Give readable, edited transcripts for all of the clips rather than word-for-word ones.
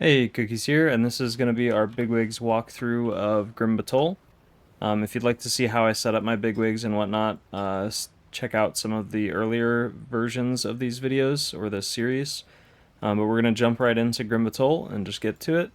Hey, Cookies here, and this is going to be our Bigwigs walkthrough of Grim Batol. If you'd like to see how I set up my Bigwigs and whatnot, check out some of the earlier versions of these videos or this series. But we're going to jump right into Grim Batol and just get to it.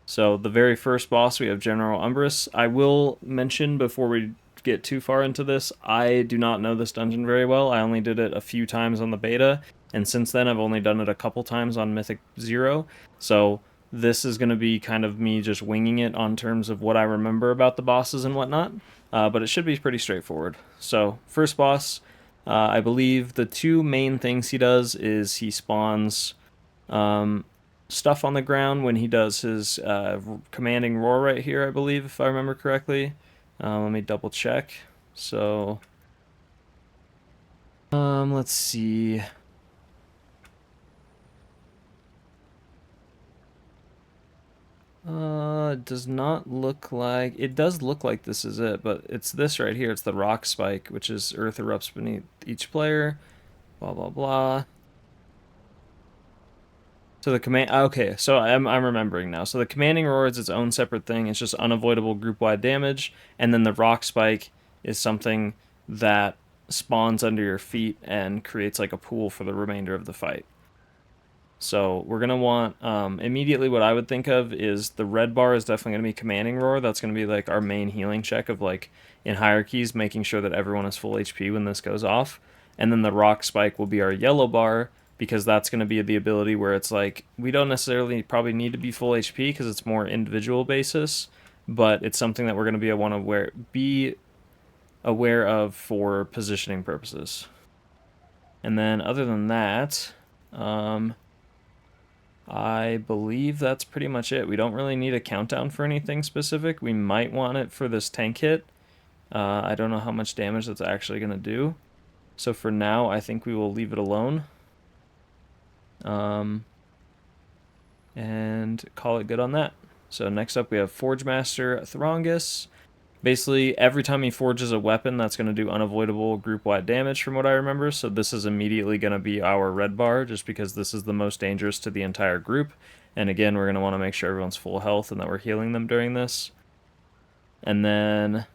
So the very first boss, we have General Umbriss. I will mention before we get too far into this, I do not know this dungeon very well. I only did it a few times on the beta, and since then I've only done it a couple times on Mythic 0. So this is going to be kind of me just winging it on terms of what I remember about the bosses and whatnot, but it should be pretty straightforward. So first boss, I believe the two main things he does is he spawns stuff on the ground when he does his commanding roar right here, I believe, if I remember correctly. Let me double check. So, let's see. It does not look like... It does look like this is it, but it's this right here. It's the rock spike, which is earth erupts beneath each player. Blah, blah, blah. So the command... Okay, so I'm remembering now. So the commanding roar is its own separate thing. It's just unavoidable group-wide damage. And then the rock spike is something that spawns under your feet and creates like a pool for the remainder of the fight. So we're going to want, immediately what I would think of is the red bar is definitely going to be commanding roar. That's going to be like our main healing check of like in hierarchies, making sure that everyone is full HP when this goes off. And then the rock spike will be our yellow bar, because that's going to be the ability where it's like we don't necessarily probably need to be full HP because it's more individual basis, but it's something that we're going to be aware of for positioning purposes. And then other than that, I believe that's pretty much it. We don't really need a countdown for anything specific. We might want it for this tank hit. I don't know how much damage that's actually going to do. So for now, I think we will leave it alone. And call it good on that. So next up we have Forgemaster Throngus. Basically, every time he forges a weapon, that's going to do unavoidable group-wide damage from what I remember. So this is immediately going to be our red bar, just because this is the most dangerous to the entire group. And again, we're going to want to make sure everyone's full health and that we're healing them during this. And then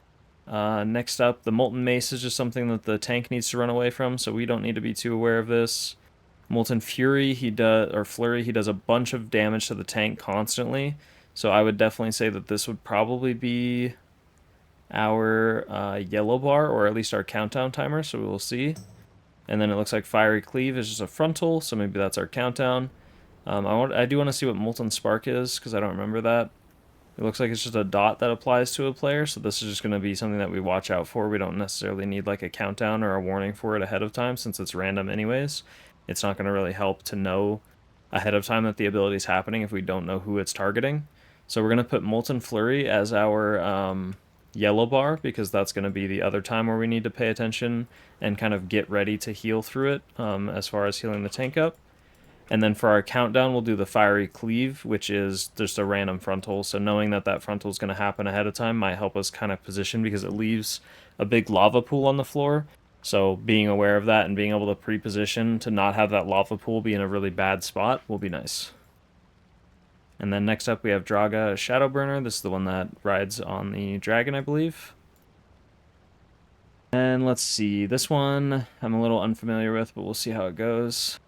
next up, the Molten Mace is just something that the tank needs to run away from, so we don't need to be too aware of this. Molten Fury, Flurry, he does a bunch of damage to the tank constantly. So I would definitely say that this would probably be our yellow bar, or at least our countdown timer, so we will see. And then it looks like Fiery Cleave is just a frontal, so maybe that's our countdown. I do want to see what Molten Spark is, because I don't remember that. It looks like it's just a dot that applies to a player, so this is just going to be something that we watch out for. We don't necessarily need like a countdown or a warning for it ahead of time, since it's random anyways. It's not going to really help to know ahead of time that the ability is happening if we don't know who it's targeting. So we're going to put Molten Flurry as our yellow bar, because that's going to be the other time where we need to pay attention and kind of get ready to heal through it, as far as healing the tank up. And then for our countdown, we'll do the Fiery Cleave, which is just a random frontal. So knowing that that frontal is going to happen ahead of time might help us kind of position, because it leaves a big lava pool on the floor. So being aware of that and being able to pre-position to not have that lava pool be in a really bad spot will be nice. And then next up we have Drahga Showburner. This is the one that rides on the dragon, I believe. And let's see, this one I'm a little unfamiliar with, but we'll see how it goes.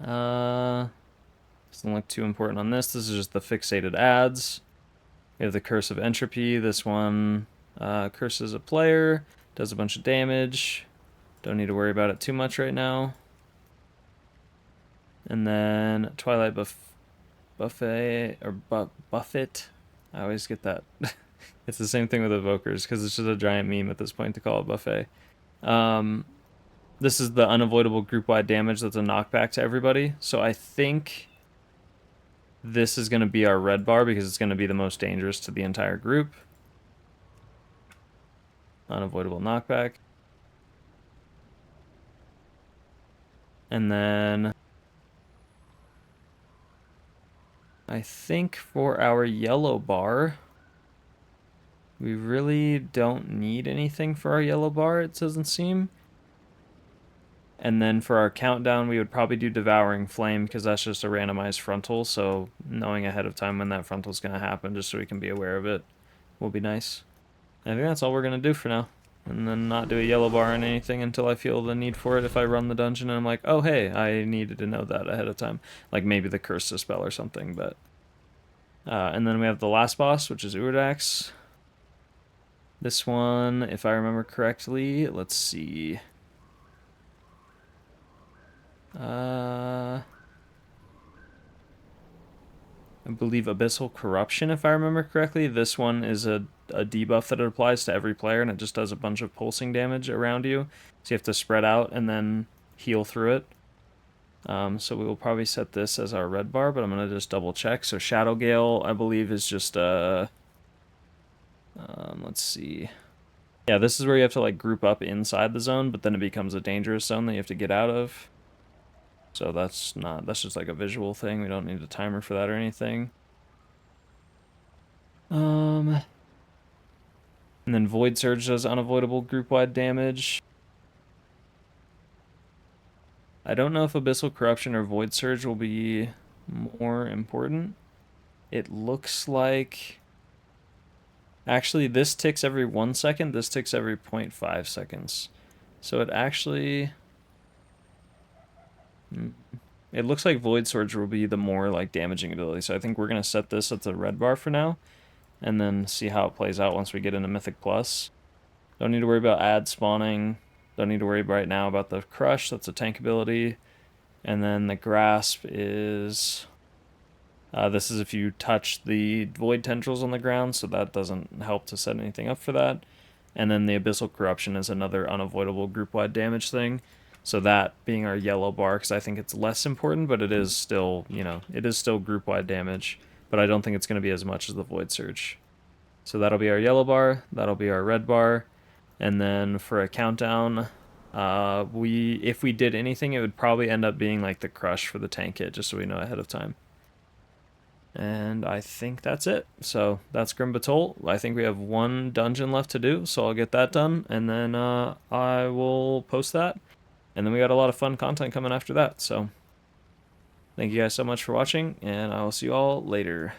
Doesn't look too important on this. This is just the fixated ads. We have the Curse of Entropy. This one curses a player, does a bunch of damage. Don't need to worry about it too much right now. And then Twilight Buffet, or Buffet. I always get that. It's the same thing with Evokers, because it's just a giant meme at this point to call it Buffet. This is the unavoidable group-wide damage that's a knockback to everybody. So I think this is going to be our red bar, because it's going to be the most dangerous to the entire group. Unavoidable knockback. And then I think for our yellow bar, we really don't need anything for our yellow bar, it doesn't seem. And then for our countdown, we would probably do Devouring Flame because that's just a randomized frontal. So knowing ahead of time when that frontal is going to happen, just so we can be aware of it, will be nice. I think that's all we're going to do for now. And then not do a yellow bar on anything until I feel the need for it. If I run the dungeon and I'm like, oh hey, I needed to know that ahead of time. Like maybe the Curse Dispel or something. But and then we have the last boss, which is Erudax. This one, if I remember correctly, let's see. I believe Abyssal Corruption, if I remember correctly. This one is a debuff that it applies to every player, and it just does a bunch of pulsing damage around you. So you have to spread out and then heal through it. So we will probably set this as our red bar, but I'm going to just double check. So Shadow Gale, I believe, is just let's see. Yeah, this is where you have to like group up inside the zone, but then it becomes a dangerous zone that you have to get out of. So that's just like a visual thing. We don't need a timer for that or anything. And then Void Surge does unavoidable group-wide damage. I don't know if Abyssal Corruption or Void Surge will be more important. It looks like... Actually, this ticks every 1 second, this ticks every 0.5 seconds. So it actually... It looks like Void Surge will be the more like damaging ability. So I think we're going to set this at the red bar for now. And then see how it plays out once we get into Mythic Plus. Don't need to worry about ad spawning. Don't need to worry right now about the Crush. That's a tank ability. And then the Grasp is... this is if you touch the Void Tendrils on the ground, so that doesn't help to set anything up for that. And then the Abyssal Corruption is another unavoidable group-wide damage thing. So that being our yellow bar, because I think it's less important, but it is still, you know, it is still group-wide damage. But I don't think it's going to be as much as the Void Surge. So that'll be our yellow bar, that'll be our red bar. And then for a countdown, if we did anything, it would probably end up being like the Crush for the tank hit, just so we know ahead of time. And I think that's it. So that's Grim Batol. I think we have one dungeon left to do, so I'll get that done, and then I will post that. And then we got a lot of fun content coming after that. So thank you guys so much for watching, and I will see you all later.